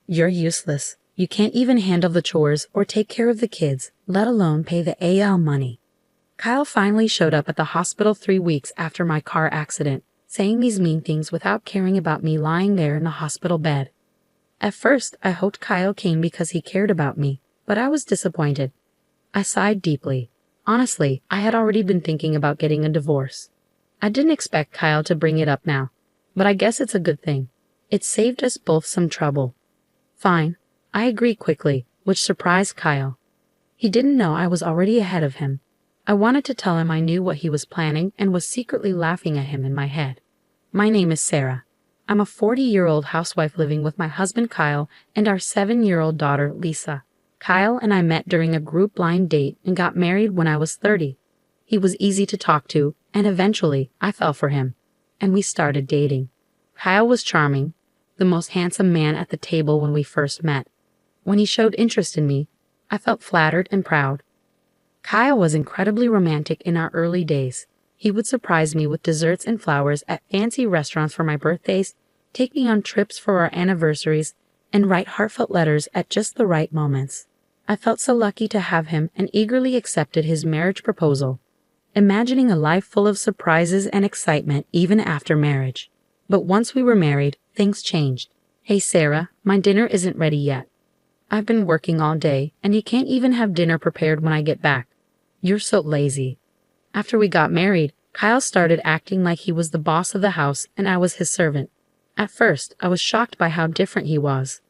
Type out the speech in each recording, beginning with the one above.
You're useless. You can't even handle the chores or take care of the kids, let alone pay the AL money. Kyle finally showed up at the hospital 3 weeks after my car accident, saying these mean things without caring about me lying there in the hospital bed. At first, I hoped Kyle came because he cared about me, but I was disappointed. I sighed deeply. Honestly, I had already been thinking about getting a divorce. I didn't expect Kyle to bring it up now, but I guess it's a good thing. It saved us both some trouble. Fine, I agreed quickly, which surprised Kyle. He didn't know I was already ahead of him. I wanted to tell him I knew what he was planning and was secretly laughing at him in my head. My name is Sarah. I'm a 40-year-old housewife living with my husband Kyle and our 7-year-old daughter Lisa. Kyle and I met during a group blind date and got married when I was 30. He was easy to talk to, and eventually I fell for him, and we started dating. Kyle was charming, the most handsome man at the table when we first met. When he showed interest in me, I felt flattered and proud. Kyle was incredibly romantic in our early days. He would surprise me with desserts and flowers at fancy restaurants for my birthdays, take me on trips for our anniversaries, and write heartfelt letters at just the right moments. I felt so lucky to have him and eagerly accepted his marriage proposal, imagining a life full of surprises and excitement even after marriage. But once we were married, things changed. Hey Sarah, my dinner isn't ready yet. I've been working all day, and you can't even have dinner prepared when I get back. You're so lazy. After we got married, Kyle started acting like he was the boss of the house and I was his servant. At first, I was shocked by how different he was.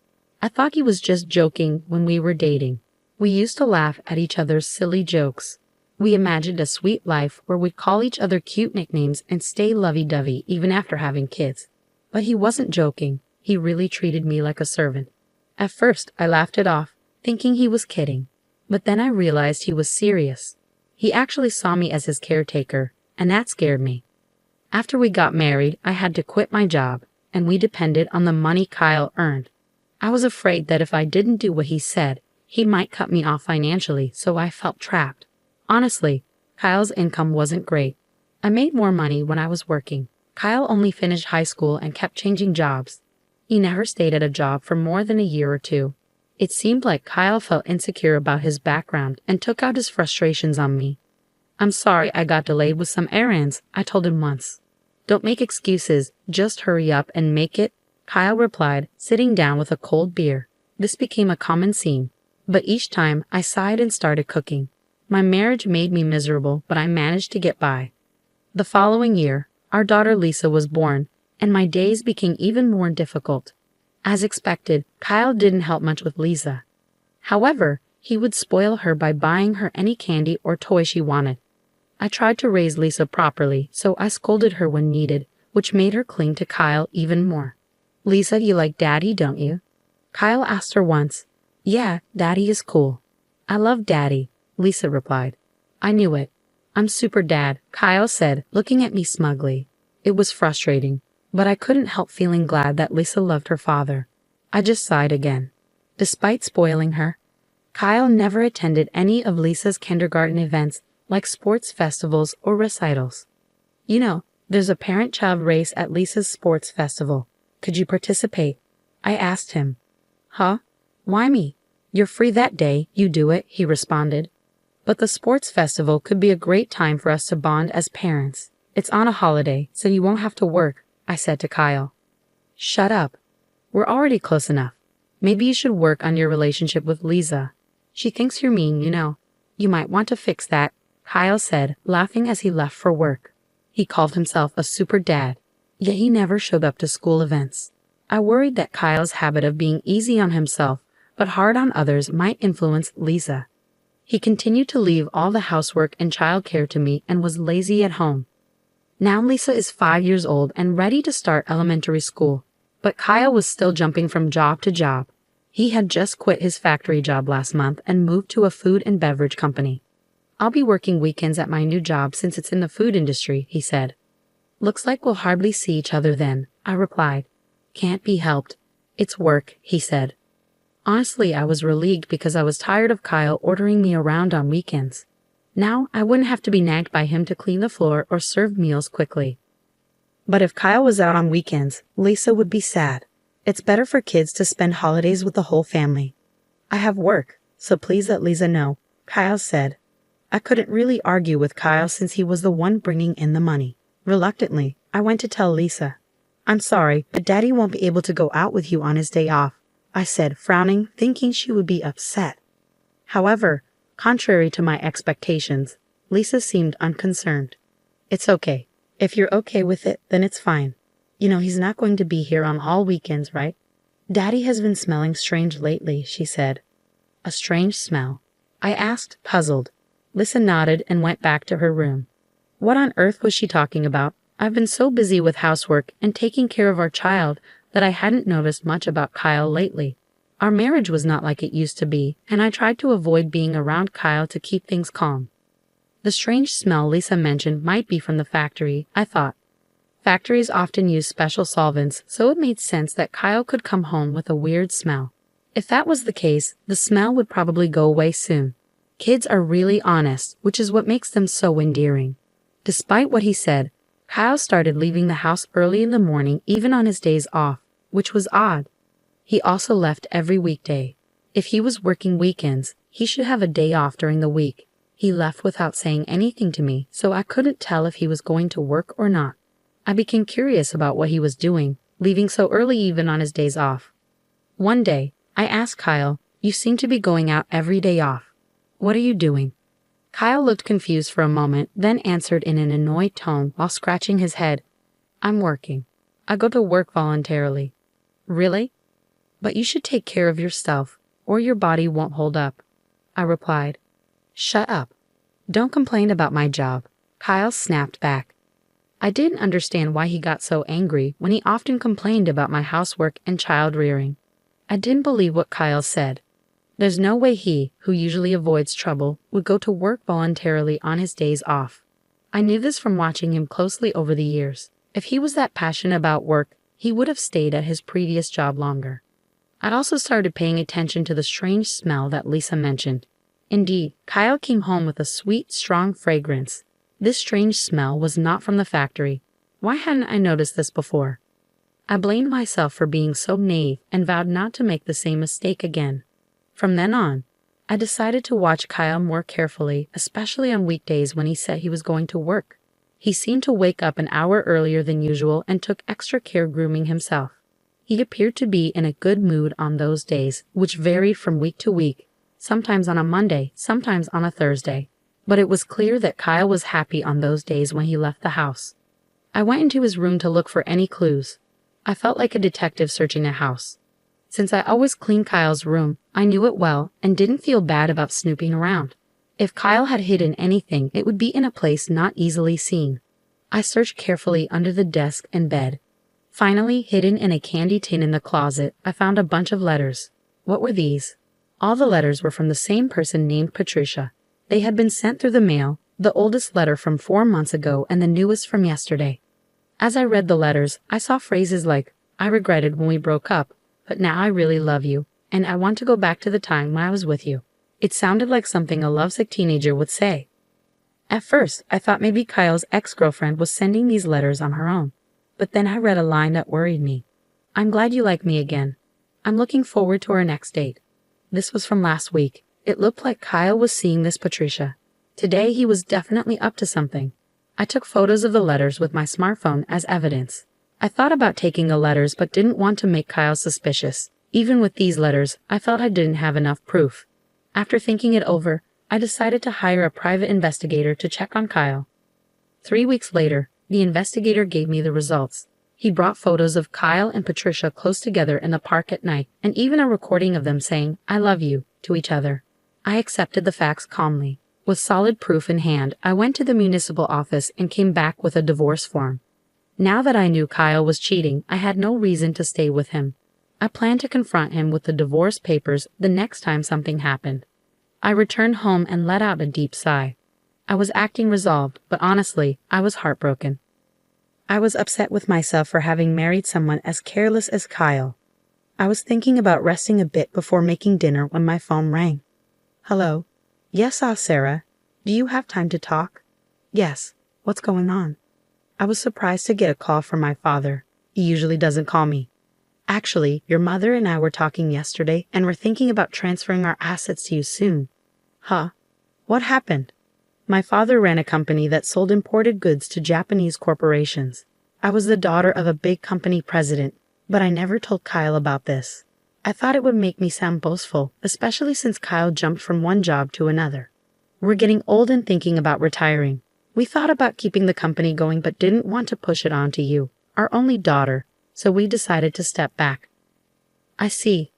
I thought he was just joking when we were dating. We used to laugh at each other's silly jokes. We imagined a sweet life where we'd call each other cute nicknames and stay lovey-dovey even after having kids. But he wasn't joking. He really treated me like a servant. At first, I laughed it off, thinking he was kidding. But then I realized he was serious. He actually saw me as his caretaker, and that scared me. After we got married, I had to quit my job, and we depended on the money Kyle earned. I was afraid that if I didn't do what he said, he might cut me off financially, so I felt trapped. Honestly, Kyle's income wasn't great. I made more money when I was working. Kyle only finished high school and kept changing jobs. He never stayed at a job for more than a year or two. It seemed like Kyle felt insecure about his background and took out his frustrations on me. I'm sorry I got delayed with some errands, I told him once. Don't make excuses, just hurry up and make it, Kyle replied, sitting down with a cold beer. This became a common scene, but each time I sighed and started cooking. My marriage made me miserable, but I managed to get by. The following year, our daughter Lisa was born, and my days became even more difficult. As expected, Kyle didn't help much with Lisa. However, he would spoil her by buying her any candy or toy she wanted. I tried to raise Lisa properly, so I scolded her when needed, which made her cling to Kyle even more. Lisa, you like Daddy, don't you? Kyle asked her once. Yeah, Daddy is cool. I love Daddy, Lisa replied. I knew it. I'm super dad, Kyle said, looking at me smugly. It was frustrating, but I couldn't help feeling glad that Lisa loved her father. I just sighed again. Despite spoiling her, Kyle never attended any of Lisa's kindergarten events like sports festivals or recitals. You know, there's a parent-child race at Lisa's sports festival. Could you participate? I asked him. Huh? Why me? You're free that day, you do it, he responded. But the sports festival could be a great time for us to bond as parents. It's on a holiday, so you won't have to work, I said to Kyle. Shut up. We're already close enough. Maybe you should work on your relationship with Lisa. She thinks you're mean, you know. You might want to fix that, Kyle said, laughing as he left for work. He called himself a super dad, yet he never showed up to school events. I worried that Kyle's habit of being easy on himself but hard on others might influence Lisa. He continued to leave all the housework and childcare to me and was lazy at home. Now Lisa is 5 years old and ready to start elementary school, but Kyle was still jumping from job to job. He had just quit his factory job last month and moved to a food and beverage company. I'll be working weekends at my new job since it's in the food industry, he said. Looks like we'll hardly see each other then, I replied. Can't be helped. It's work, he said. Honestly, I was relieved because I was tired of Kyle ordering me around on weekends. Now I wouldn't have to be nagged by him to clean the floor or serve meals quickly. But if Kyle was out on weekends, Lisa would be sad. It's better for kids to spend holidays with the whole family. I have work, so please let Lisa know, Kyle said. I couldn't really argue with Kyle since he was the one bringing in the money. Reluctantly, I went to tell Lisa. I'm sorry, but Daddy won't be able to go out with you on his day off, I said, frowning, thinking she would be upset. However, contrary to my expectations, Lisa seemed unconcerned. It's okay. If you're okay with it, then it's fine. You know he's not going to be here on all weekends, right? Daddy has been smelling strange lately, she said. A strange smell? I asked, puzzled. Lisa nodded and went back to her room. What on earth was she talking about? I've been so busy with housework and taking care of our child that I hadn't noticed much about Kyle lately. Our marriage was not like it used to be, and I tried to avoid being around Kyle to keep things calm. The strange smell Lisa mentioned might be from the factory, I thought. Factories often use special solvents, so it made sense that Kyle could come home with a weird smell. If that was the case, the smell would probably go away soon. Kids are really honest, which is what makes them so endearing. Despite what he said, Kyle started leaving the house early in the morning even on his days off, which was odd. He also left every weekday. If he was working weekends, he should have a day off during the week. He left without saying anything to me, so I couldn't tell if he was going to work or not. I became curious about what he was doing, leaving so early even on his days off. One day, I asked Kyle, "You seem to be going out every day off. What are you doing?" Kyle looked confused for a moment, then answered in an annoyed tone while scratching his head. "I'm working. I go to work voluntarily." "Really? But you should take care of yourself, or your body won't hold up," I replied. "Shut up. Don't complain about my job," Kyle snapped back. I didn't understand why he got so angry when he often complained about my housework and child rearing. I didn't believe what Kyle said. There's no way he, who usually avoids trouble, would go to work voluntarily on his days off. I knew this from watching him closely over the years. If he was that passionate about work, he would have stayed at his previous job longer. I'd also started paying attention to the strange smell that Lisa mentioned. Indeed, Kyle came home with a sweet, strong fragrance. This strange smell was not from the factory. Why hadn't I noticed this before? I blamed myself for being so naive and vowed not to make the same mistake again. From then on, I decided to watch Kyle more carefully, especially on weekdays when he said he was going to work. He seemed to wake up an hour earlier than usual and took extra care grooming himself. He appeared to be in a good mood on those days, which varied from week to week, sometimes on a Monday, sometimes on a Thursday. But it was clear that Kyle was happy on those days when he left the house. I went into his room to look for any clues. I felt like a detective searching a house. Since I always cleaned Kyle's room, I knew it well and didn't feel bad about snooping around. If Kyle had hidden anything, it would be in a place not easily seen. I searched carefully under the desk and bed. Finally, hidden in a candy tin in the closet, I found a bunch of letters. What were these? All the letters were from the same person named Patricia. They had been sent through the mail, the oldest letter from 4 months ago and the newest from yesterday. As I read the letters, I saw phrases like, "I regretted when we broke up, but now I really love you, and I want to go back to the time when I was with you." It sounded like something a lovesick teenager would say. At first, I thought maybe Kyle's ex-girlfriend was sending these letters on her own. But then I read a line that worried me. "I'm glad you like me again. I'm looking forward to our next date." This was from last week. It looked like Kyle was seeing this Patricia. Today he was definitely up to something. I took photos of the letters with my smartphone as evidence. I thought about taking the letters but didn't want to make Kyle suspicious. Even with these letters, I felt I didn't have enough proof. After thinking it over, I decided to hire a private investigator to check on Kyle. 3 weeks later, the investigator gave me the results. He brought photos of Kyle and Patricia close together in the park at night, and even a recording of them saying, "I love you," to each other. I accepted the facts calmly. With solid proof in hand, I went to the municipal office and came back with a divorce form. Now that I knew Kyle was cheating, I had no reason to stay with him. I planned to confront him with the divorce papers the next time something happened. I returned home and let out a deep sigh. I was acting resolved, but honestly, I was heartbroken. I was upset with myself for having married someone as careless as Kyle. I was thinking about resting a bit before making dinner when my phone rang. "Hello?" "Yes, Sarah. Do you have time to talk?" "Yes. What's going on?" I was surprised to get a call from my father. He usually doesn't call me. Actually, your mother and I were talking yesterday and we're thinking about transferring our assets to you soon. Huh? What happened? My father ran a company that sold imported goods to Japanese corporations. I was the daughter of a big company president, but I never told Kyle about this. I thought it would make me sound boastful, especially since Kyle jumped from one job to another. We're getting old and thinking about retiring. We thought about keeping the company going but didn't want to push it on to you, our only daughter, so we decided to step back. I see.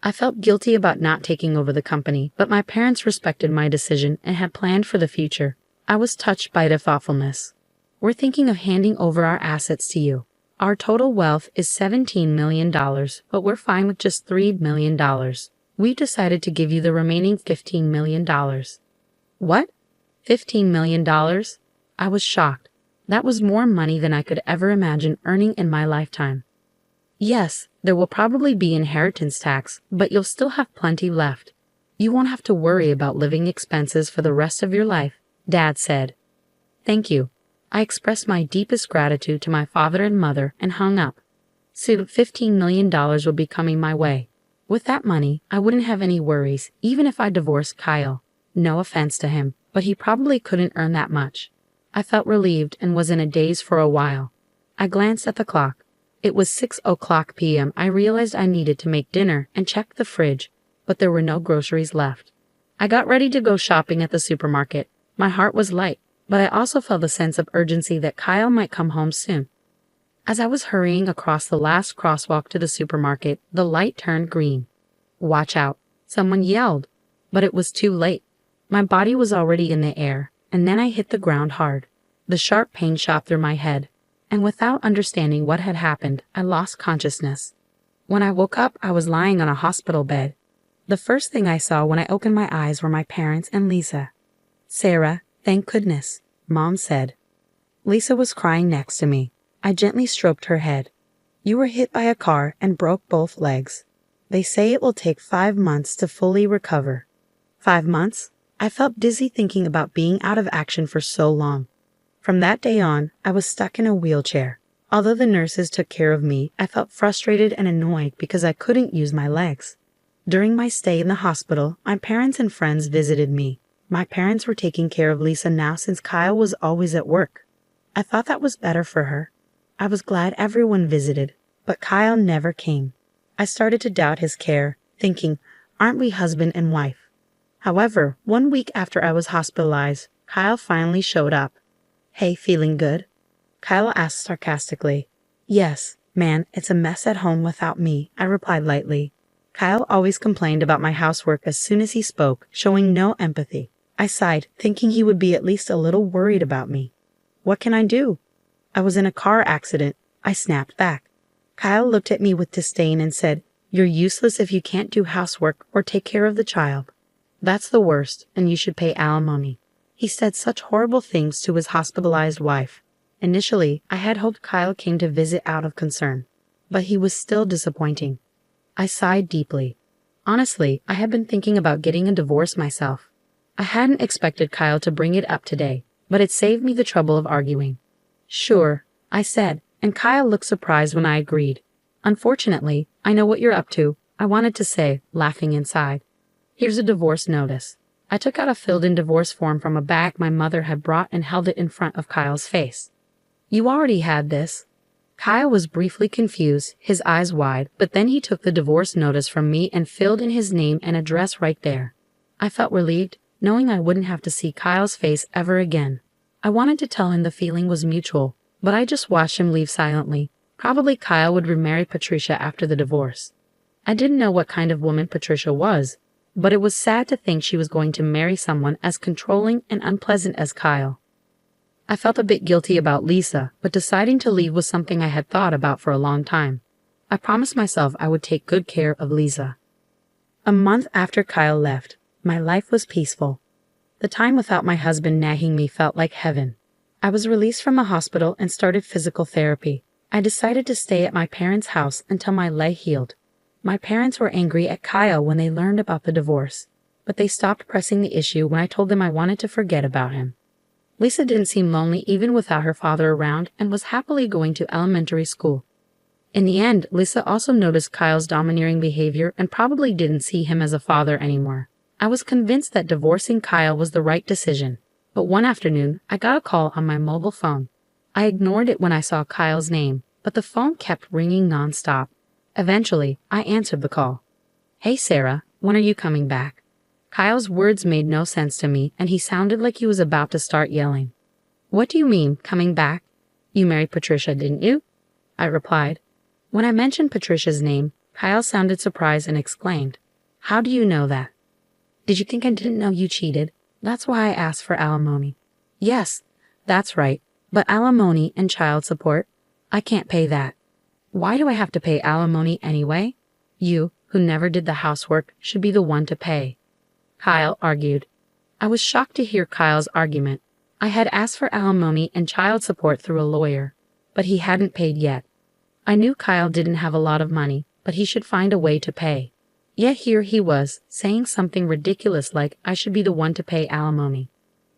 I felt guilty about not taking over the company, but my parents respected my decision and had planned for the future. I was touched by their thoughtfulness. We're thinking of handing over our assets to you. Our total wealth is $17 million, but we're fine with just $3 million. We decided to give you the remaining $15 million. What? $15 million? I was shocked. That was more money than I could ever imagine earning in my lifetime. Yes, there will probably be inheritance tax, but you'll still have plenty left. You won't have to worry about living expenses for the rest of your life, Dad said. Thank you. I expressed my deepest gratitude to my father and mother and hung up. Soon $15 million would be coming my way. With that money, I wouldn't have any worries, even if I divorced Kyle. No offense to him, but he probably couldn't earn that much. I felt relieved and was in a daze for a while. I glanced at the clock. It was 6:00 p.m. I realized I needed to make dinner and checked the fridge, but there were no groceries left. I got ready to go shopping at the supermarket. My heart was light, but I also felt a sense of urgency that Kyle might come home soon. As I was hurrying across the last crosswalk to the supermarket, the light turned green. Watch out, someone yelled, but it was too late. My body was already in the air, and then I hit the ground hard. The sharp pain shot through my head, and without understanding what had happened, I lost consciousness. When I woke up, I was lying on a hospital bed. The first thing I saw when I opened my eyes were my parents and Lisa. Sarah, thank goodness, Mom said. Lisa was crying next to me. I gently stroked her head. You were hit by a car and broke both legs. They say it will take 5 months to fully recover. 5 months? I felt dizzy thinking about being out of action for so long. From that day on, I was stuck in a wheelchair. Although the nurses took care of me, I felt frustrated and annoyed because I couldn't use my legs. During my stay in the hospital, my parents and friends visited me. My parents were taking care of Lisa now since Kyle was always at work. I thought that was better for her. I was glad everyone visited, but Kyle never came. I started to doubt his care, thinking, aren't we husband and wife? However, 1 week after I was hospitalized, Kyle finally showed up. Hey, feeling good? Kyle asked sarcastically. Yes, man, it's a mess at home without me, I replied lightly. Kyle always complained about my housework as soon as he spoke, showing no empathy. I sighed, thinking he would be at least a little worried about me. What can I do? I was in a car accident, I snapped back. Kyle looked at me with disdain and said, You're useless if you can't do housework or take care of the child. That's the worst, and you should pay alimony. He said such horrible things to his hospitalized wife. Initially, I had hoped Kyle came to visit out of concern, but he was still disappointing. I sighed deeply. Honestly, I had been thinking about getting a divorce myself. I hadn't expected Kyle to bring it up today, but it saved me the trouble of arguing. Sure, I said, and Kyle looked surprised when I agreed. Unfortunately, I know what you're up to, I wanted to say, laughing inside. Here's a divorce notice. I took out a filled-in divorce form from a bag my mother had brought and held it in front of Kyle's face. You already had this. Kyle was briefly confused, his eyes wide, but then he took the divorce notice from me and filled in his name and address right there. I felt relieved, knowing I wouldn't have to see Kyle's face ever again. I wanted to tell him the feeling was mutual, but I just watched him leave silently. Probably Kyle would remarry Patricia after the divorce. I didn't know what kind of woman Patricia was, but it was sad to think she was going to marry someone as controlling and unpleasant as Kyle. I felt a bit guilty about Lisa, but deciding to leave was something I had thought about for a long time. I promised myself I would take good care of Lisa. A month after Kyle left, my life was peaceful. The time without my husband nagging me felt like heaven. I was released from the hospital and started physical therapy. I decided to stay at my parents' house until my leg healed. My parents were angry at Kyle when they learned about the divorce, but they stopped pressing the issue when I told them I wanted to forget about him. Lisa didn't seem lonely even without her father around and was happily going to elementary school. In the end, Lisa also noticed Kyle's domineering behavior and probably didn't see him as a father anymore. I was convinced that divorcing Kyle was the right decision, but one afternoon, I got a call on my mobile phone. I ignored it when I saw Kyle's name, but the phone kept ringing nonstop. Eventually, I answered the call. "Hey Sarah, when are you coming back?" Kyle's words made no sense to me, and he sounded like he was about to start yelling. "What do you mean, coming back? You married Patricia, didn't you?" I replied. When I mentioned Patricia's name, Kyle sounded surprised and exclaimed, "How do you know that? Did you think I didn't know you cheated? That's why I asked for alimony." "Yes, that's right, but alimony and child support? I can't pay that." "Why do I have to pay alimony anyway? You, who never did the housework, should be the one to pay," Kyle argued. I was shocked to hear Kyle's argument. I had asked for alimony and child support through a lawyer, but he hadn't paid yet. I knew Kyle didn't have a lot of money, but he should find a way to pay. Yet here he was, saying something ridiculous like I should be the one to pay alimony.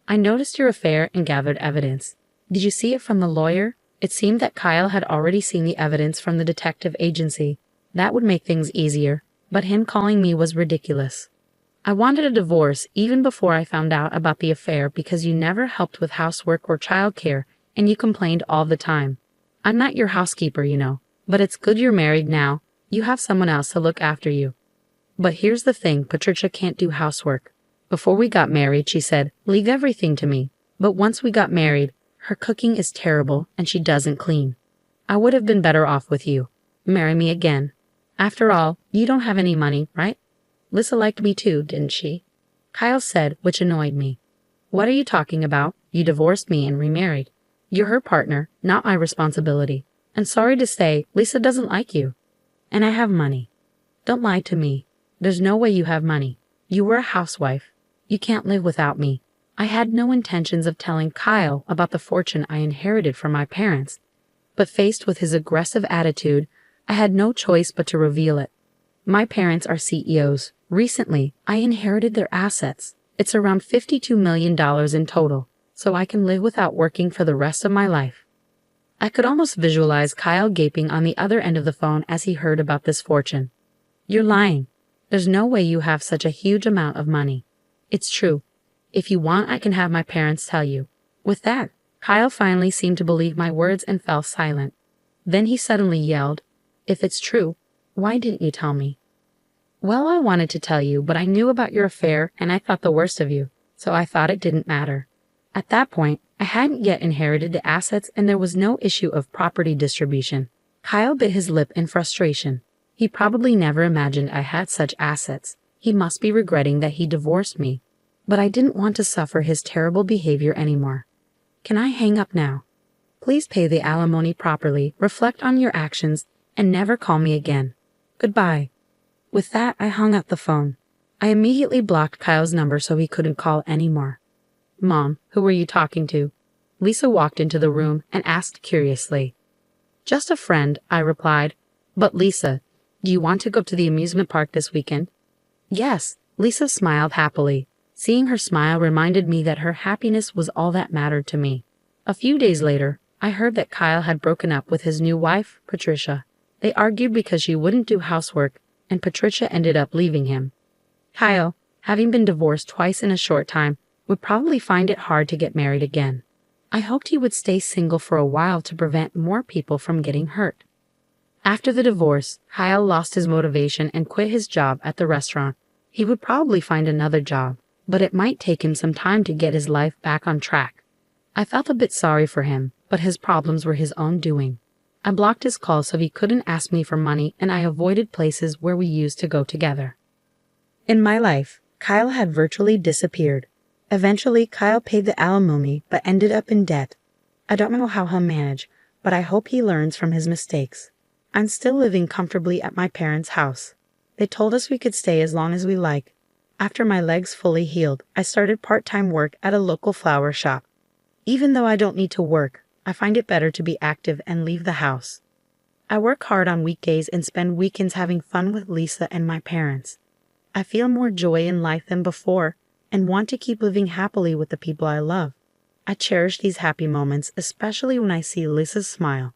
"I noticed your affair and gathered evidence. Did you see it from the lawyer?" It seemed that Kyle had already seen the evidence from the detective agency. That would make things easier, but him calling me was ridiculous. "I wanted a divorce even before I found out about the affair because you never helped with housework or childcare, and you complained all the time. I'm not your housekeeper, you know, but it's good you're married now. You have someone else to look after you." But here's the thing, Patricia can't do housework. Before we got married, she said, "Leave everything to me." But once we got married, her cooking is terrible and she doesn't clean. I would have been better off with you. Marry me again. After all, you don't have any money, right? Lisa liked me too, didn't she? Kyle said, which annoyed me. "What are you talking about? You divorced me and remarried. You're her partner, not my responsibility. And sorry to say, Lisa doesn't like you. And I have money." "Don't lie to me. There's no way you have money. You were a housewife. You can't live without me." I had no intentions of telling Kyle about the fortune I inherited from my parents, but faced with his aggressive attitude, I had no choice but to reveal it. My parents are CEOs. Recently, I inherited their assets. It's around $52 million in total, so I can live without working for the rest of my life. I could almost visualize Kyle gaping on the other end of the phone as he heard about this fortune. "You're lying. There's no way you have such a huge amount of money." "It's true. If you want, I can have my parents tell you." With that, Kyle finally seemed to believe my words and fell silent. Then he suddenly yelled, "If it's true, why didn't you tell me?" "Well, I wanted to tell you, but I knew about your affair and I thought the worst of you, so I thought it didn't matter." At that point, I hadn't yet inherited the assets and there was no issue of property distribution. Kyle bit his lip in frustration. He probably never imagined I had such assets. He must be regretting that he divorced me. But I didn't want to suffer his terrible behavior anymore. "Can I hang up now? Please pay the alimony properly, reflect on your actions, and never call me again. Goodbye." With that, I hung up the phone. I immediately blocked Kyle's number so he couldn't call anymore. "Mom, who were you talking to?" Lisa walked into the room and asked curiously. "Just a friend," I replied. "But Lisa, do you want to go to the amusement park this weekend?" "Yes," Lisa smiled happily. Seeing her smile reminded me that her happiness was all that mattered to me. A few days later, I heard that Kyle had broken up with his new wife, Patricia. They argued because she wouldn't do housework, and Patricia ended up leaving him. Kyle, having been divorced twice in a short time, would probably find it hard to get married again. I hoped he would stay single for a while to prevent more people from getting hurt. After the divorce, Kyle lost his motivation and quit his job at the restaurant. He would probably find another job, but it might take him some time to get his life back on track. I felt a bit sorry for him, but his problems were his own doing. I blocked his calls so he couldn't ask me for money, and I avoided places where we used to go together. In my life, Kyle had virtually disappeared. Eventually, Kyle paid the alimony but ended up in debt. I don't know how he'll manage, but I hope he learns from his mistakes. I'm still living comfortably at my parents' house. They told us we could stay as long as we like. After my legs fully healed, I started part-time work at a local flower shop. Even though I don't need to work, I find it better to be active and leave the house. I work hard on weekdays and spend weekends having fun with Lisa and my parents. I feel more joy in life than before and want to keep living happily with the people I love. I cherish these happy moments, especially when I see Lisa's smile.